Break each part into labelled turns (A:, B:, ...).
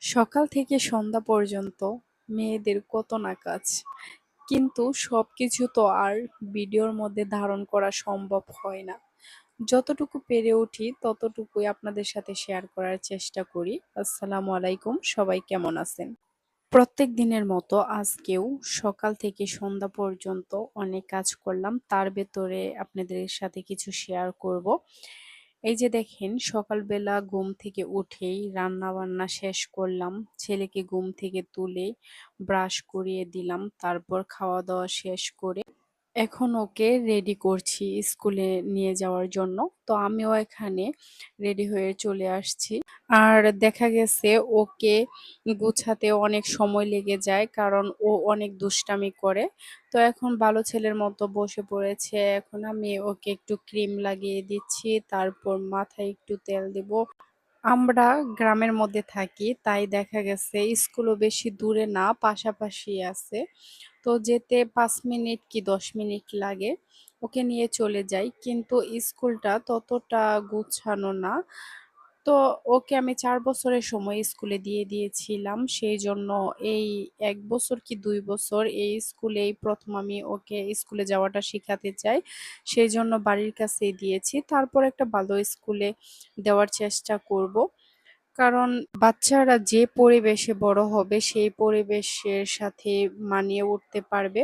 A: সকাল থেকে সন্ধ্যা পর্যন্ত মেয়েদের কত না কাজ। কিন্তু সবকিছু তো আর ভিডিওর মধ্যে ধারণ করা সম্ভব হয় না। যতটুকু পেরে উঠি ততটুকুই আপনাদের সাথে শেয়ার করার চেষ্টা করি। আসসালামু আলাইকুম, সবাই কেমন আছেন? প্রত্যেক দিনের মতো আজকেও সকাল থেকে সন্ধ্যা পর্যন্ত অনেক কাজ করলাম। তার ভেতরে আপনাদের সাথে কিছু শেয়ার করব। এই যে দেখেন, সকালবেলা ঘুম থেকে উঠেই রান্না বান্না শেষ করলাম। ছেলেকে ঘুম থেকে তুলে ব্রাশ করিয়ে দিলাম। তারপর খাওয়া দাওয়া শেষ করে এখন ওকে রেডি করছি স্কুলে নিয়ে যাওয়ার জন্য। তো আমিও এখানে রেডি হয়ে চলে আসছি। আর দেখা গেছে ওকে গুছাতে অনেক সময় লেগে যায়, কারণ ও অনেক দুষ্টামি করে। তো এখন ভালো ছেলের মতো বসে পড়েছে। এখন আমি ওকে একটু ক্রিম লাগিয়ে দিচ্ছি, তারপর মাথায় একটু তেল দিব। আমরা গ্রামের মধ্যে থাকি, তাই দেখা গেছে স্কুলও বেশি দূরে না, পাশাপাশি আছে। তো যেতে ৫ মিনিট কি ১০ মিনিট লাগে। ওকে নিয়ে চলে যাই। কিন্তু স্কুলটা ততটা গুছানো না। তো ওকে আমি ৪ বছরের সময় স্কুলে দিয়ে দিয়েছিলাম। সেইজন্য এই ১ বছর কি ২ বছর এই স্কুলেই ১ম আমি ওকে স্কুলে যাওয়াটা শিখাতে চাই। সেইজন্য বাড়ির কাছেই দিয়েছি। তারপর একটা ভালো স্কুলে দেওয়ার চেষ্টা করব। কারণ বাচ্চারা যে পরিবেশে বড় হবে সেই পরিবেশের সাথে মানিয়ে উঠতে পারবে।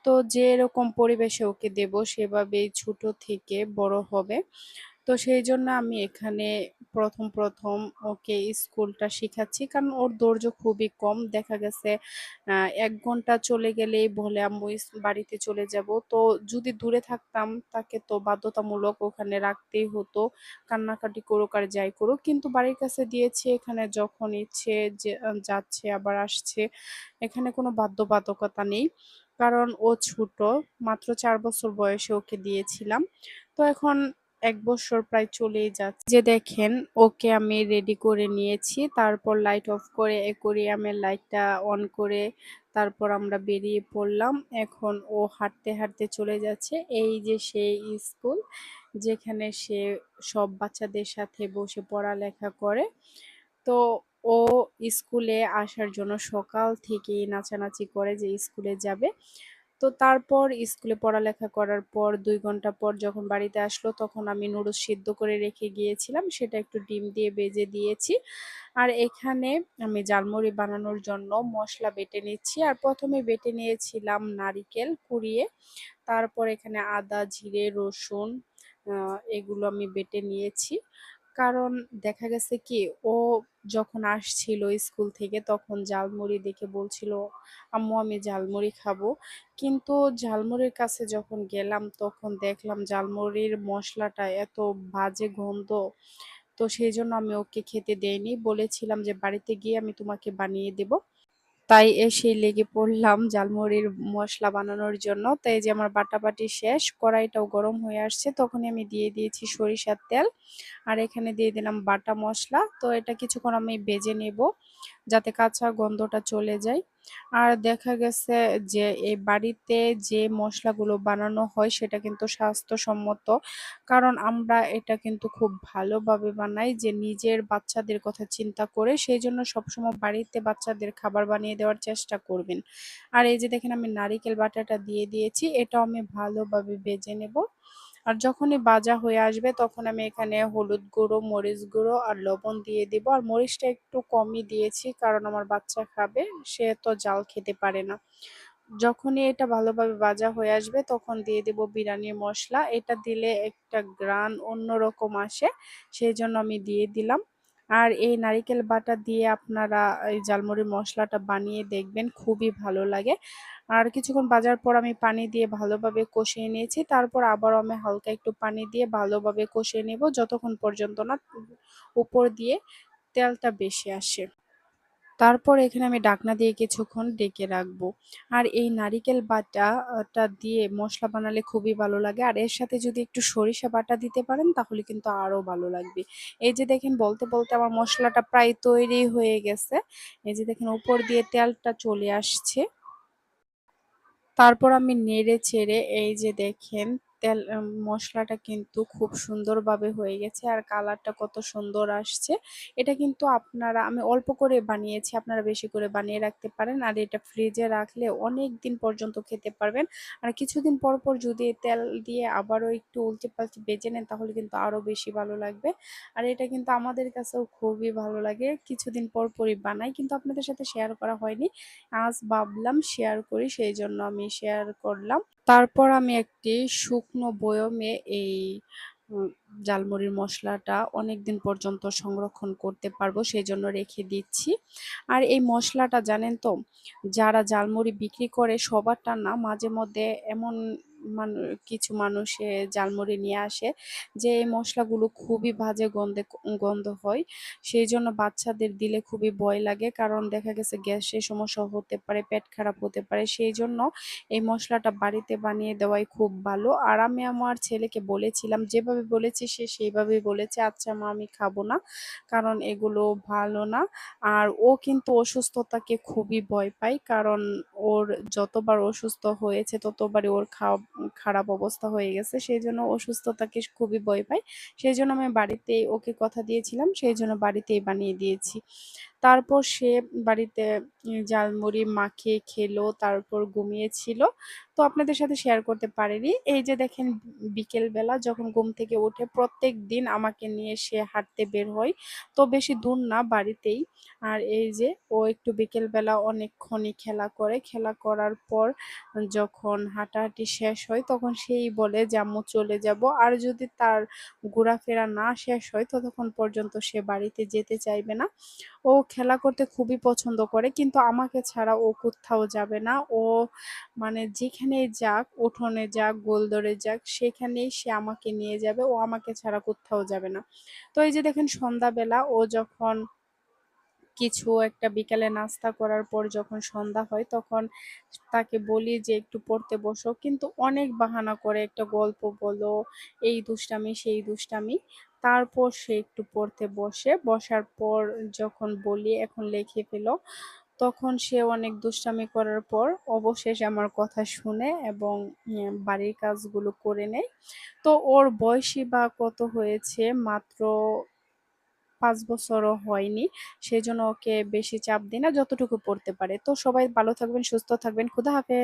A: তো যেরকম পরিবেশে ওকে দেব সেভাবেই ছোট থেকে বড় হবে। তো সেইজন্য আমি এখানে ১ম ওকে স্কুলটা শিখাচ্ছি। কারণ ওর ধৈর্য খুবই কম। দেখা গেছে ১ ঘন্টা চলে গেলেই বলে, "আম্মু বাড়িতে চলে যাবো।" তো যদি দূরে থাকতাম তাকে তো বাধ্যতামূলক ওখানে রাখতেই হতো। কান্নাকাটি করুক আর যাই করুক। কিন্তু বাড়ির কাছে দিয়েছি, এখানে যখন ইচ্ছে যে যাচ্ছে আবার আসছে। এখানে কোনো বাধ্যবাধকতা নেই। কারণ ও ছোট, মাত্র ৪ বছর বয়সে ওকে দিয়েছিলাম। তো এখন ১ বছর প্রায় চলেই যাচ্ছে। যে দেখেন, ওকে আমি রেডি করে নিয়েছি। তারপর লাইট অফ করে অ্যাকোয়ারিয়ামের লাইটটা অন করে তারপর আমরা বেরিয়ে পড়লাম। এখন ও হাঁটতে, হাঁটতে চলে যাচ্ছে। এই যে সেই স্কুল, যেখানে সে সব বাচ্চাদের সাথে বসে পড়ালেখা করে। তো ও স্কুলে আসার জন্য সকাল থেকেই নাচানাচি করে যে স্কুলে যাবে। তো তারপর স্কুলে পড়ালেখা করার পর ২ ঘন্টা পর যখন বাড়িতে আসলো, তখন আমি নুডলস সিদ্ধ করে রেখে গিয়েছিলাম। সেটা একটু ডিম দিয়ে ভেজে দিয়েছি। আর এখানে আমি ঝালমুড়ি বানানোর জন্য মসলা বেটে নিচ্ছি। আর ১ম এ বেটে নিয়েছিলাম নারিকেল কুড়িয়ে। তারপর এখানে আদা, জিরে, রসুন আ এগুলো আমি বেটে নিয়েছি। কারণ দেখা গেছে কি, ও যখন আসছিল স্কুল থেকে তখন ঝালমুড়ি দেখে বলছিল, "আম্মু আমি ঝালমুড়ি খাবো।" কিন্তু ঝালমুড়ির কাছে যখন গেলাম তখন দেখলাম ঝালমুড়ির মসলাটা এত বাজে গন্ধ। তো সেইজন্য আমি ওকে খেতে দেইনি। বলেছিলাম যে, "বাড়িতে গিয়ে আমি তোমাকে বানিয়ে দেব।" তাই এসেই লেগে পড়লাম ঝালমুড়ির মসলা বানানোর জন্য। তো এই যে আমার বাটাবাটি শেষ, কড়াইটাও গরম হয়ে আসছে। তখনই আমি দিয়ে দিয়েছি সরিষার তেল। আর এখানে দিয়ে দিলাম বাটা মসলা। তো এটা কিছুক্ষণ আমি ভেজে নেব, যাতে কাঁচা গন্ধটা চলে যায়। আর দেখা গেছে যে এই বাড়িতে যে মসলাগুলো বানানো হয় সেটা কিন্তু স্বাস্থ্যসম্মত। কারণ আমরা এটা কিন্তু খুব ভালোভাবে বানাই, যে নিজের বাচ্চাদের কথা চিন্তা করে। সেইজন্য সবসময় বাড়িতে বাচ্চাদের খাবার বানিয়ে দেওয়ার চেষ্টা করবেন। আর এই যে দেখেন, আমি নারিকেল বাটাটা দিয়ে দিয়েছি। এটাও আমি ভালোভাবে ভেজে নেব। আর যখনই ভাজা হয়ে আসবে তখন আমি এখানে হলুদ গুঁড়ো, মরিচ গুঁড়ো আর লবণ দিয়ে দিব। আর মরিচটা একটু কমই দিয়েছি, কারণ আমার বাচ্চা খাবে, সে তো ঝাল খেতে পারে না। যখনই এটা ভালোভাবে ভাজা হয়ে আসবে তখন দিয়ে দেব বিরিয়ানির মসলা। এটা দিলে একটা ঘ্রাণ অন্যরকম আসে, সেইজন্য আমি দিয়ে দিলাম। আর এই নারিকেল বাটা দিয়ে আপনারা এই ঝালমুড়ির মসলাটা বানিয়ে দেখবেন, খুবই ভালো লাগে। আর কিছুক্ষণ ভাজার পর আমি পানি দিয়ে ভালোভাবে কষিয়ে নিয়েছি। তারপর আবারও আমি হালকা একটু পানি দিয়ে ভালোভাবে কষিয়ে নেব, যতক্ষণ পর্যন্ত না উপর দিয়ে তেলটা বেশি আসে। তারপর এখানে আমি ঢাকনা দিয়ে কিছুক্ষণ ঢেকে রাখবো। আর এই নারিকেল বাটাটা দিয়ে মসলা বানালে খুবই ভালো লাগে। আর এর সাথে যদি একটু সরিষা বাটা দিতে পারেন তাহলে কিন্তু আরো ভালো লাগবে। এই যে দেখেন, বলতে, বলতে আমার মসলাটা প্রায় তৈরি হয়ে গেছে। এই যে দেখেন, উপর দিয়ে তেলটা চলে আসছে। তারপর আমি নেড়ে চেড়ে এই যে দেখেন মশলাটা কিন্তু খুব সুন্দরভাবে হয়ে গেছে আর কালারটা কত সুন্দর আসছে। এটা কিন্তু আমি অল্প করে বানিয়েছি, আপনারা বেশি করে বানিয়ে রাখতে পারেন। আর এটা ফ্রিজে রাখলে অনেক দিন পর্যন্ত খেতে পারবেন। আর কিছুদিন পর পর যদি তেল দিয়ে আবারও একটু উল্টে পাল্টে ভেজে নেন তাহলে কিন্তু আরো বেশি ভালো লাগবে। আর এটা কিন্তু আমাদের কাছেও খুবই ভালো লাগে, কিছুদিন পর পরই বানাই, কিন্তু আপনাদের সাথে শেয়ার করা হয়নি। আজ ভাবলাম শেয়ার করি, সেই জন্য আমি শেয়ার করলাম। তারপর আমি একটি শুকনো বয়মে এই উম, ঝালমুড়ির মশলাটা অনেকদিন পর্যন্ত সংরক্ষণ করতে পারবো, সেই জন্য রেখে দিচ্ছি। আর এই মশলাটা জানেন তো, যারা ঝালমুড়ি বিক্রি করে সবারটা না, মাঝে মধ্যে এমন কিছু মানুষে ঝালমুড়ি নিয়ে আসে যে এই মশলাগুলো খুবই বাজে গন্ধ হয়। সেই জন্য বাচ্চাদের দিলে খুবই ভয় লাগে, কারণ দেখা গেছে গ্যাসের সমস্যা হতে পারে, পেট খারাপ হতে পারে। সেই জন্য এই মশলাটা বাড়িতে বানিয়ে দেওয়াই খুব ভালো। আর আমি আমার ছেলেকে বলেছিলাম, যেভাবে বলেছি সে সেইভাবেই বলেছে, আচ্ছা মা আমি খাবো না, কারণ এগুলো ভালো না। আর ও কিন্তু অসুস্থতাকে খুবই ভয় পায়, কারণ ওর যতবার অসুস্থ হয়েছে ততবারই ওর খারাপ অবস্থা হয়ে গেছে। সেই জন্য অসুস্থতাকে খুবই ভয় পায়। সেই জন্য আমি বাড়িতেই ওকে কথা দিয়েছিলাম, সেই জন্য বাড়িতেই বানিয়ে দিয়েছি। তারপর সে বাড়িতে ঝালমুড়ি মাখিয়ে খেলো, তারপর ঘুমিয়েছিল। তো আপনাদের সাথে শেয়ার করতে পারিনি। এই যে দেখেন, বিকেল বেলা যখন ঘুম থেকে উঠে প্রত্যেক দিন আমাকে নিয়ে সে হাঁটতে বের হয়। তো বেশি দূর না, বাড়িতেই। আর এই যে ও একটু বিকেল বেলা অনেকক্ষণই খেলা করে, খেলা করার পর যখন হাঁটাহাঁটি শেষ হয় তখন সেই বলে যে আম্মু চলে যাব। আর যদি তার ঘোরাফেরা না শেষ হয় ততক্ষণ পর্যন্ত সে বাড়িতে যেতে চাইবে না। ও খেলা করতে খুবই পছন্দ করে, কিন্তু আমাকে ছাড়া ও কোথাও যাবে না। ও মানে যেখানেই যাক, উঠোনে যাক, গোলদরে যাক, সেখানেই সে আমাকে নিয়ে যাবে। ও আমাকে ছাড়া কোথাও যাবে না। তো এই যে দেখেন, সন্ধ্যাবেলা ও যখন কিছু একটা বিকালে নাস্তা করার পর যখন সন্ধ্যা হয় তখন তাকে বলি যে একটু পড়তে বসো, কিন্তু অনেক বাহানা করে, একটা গল্প বলো, এই দুষ্টামি সেই দুষ্টামি। তারপর সে একটু পড়তে বসে, বসার পর যখন বলি এখন লিখে ফেলো, তখন সে অনেক দুষ্টামি করার পর অবশেষে আমার কথা শুনে এবং বাড়ির কাজগুলো করে নেয়। তো ওর বয়সী বা কত হয়েছে, মাত্র 5 বছরও হয়নি। সেজন্য ওকে বেশি চাপ দিই না, যতটুকু পড়তে পারে। তো সবাই ভালো থাকবেন, সুস্থ থাকবেন। খুদা হাফেজ।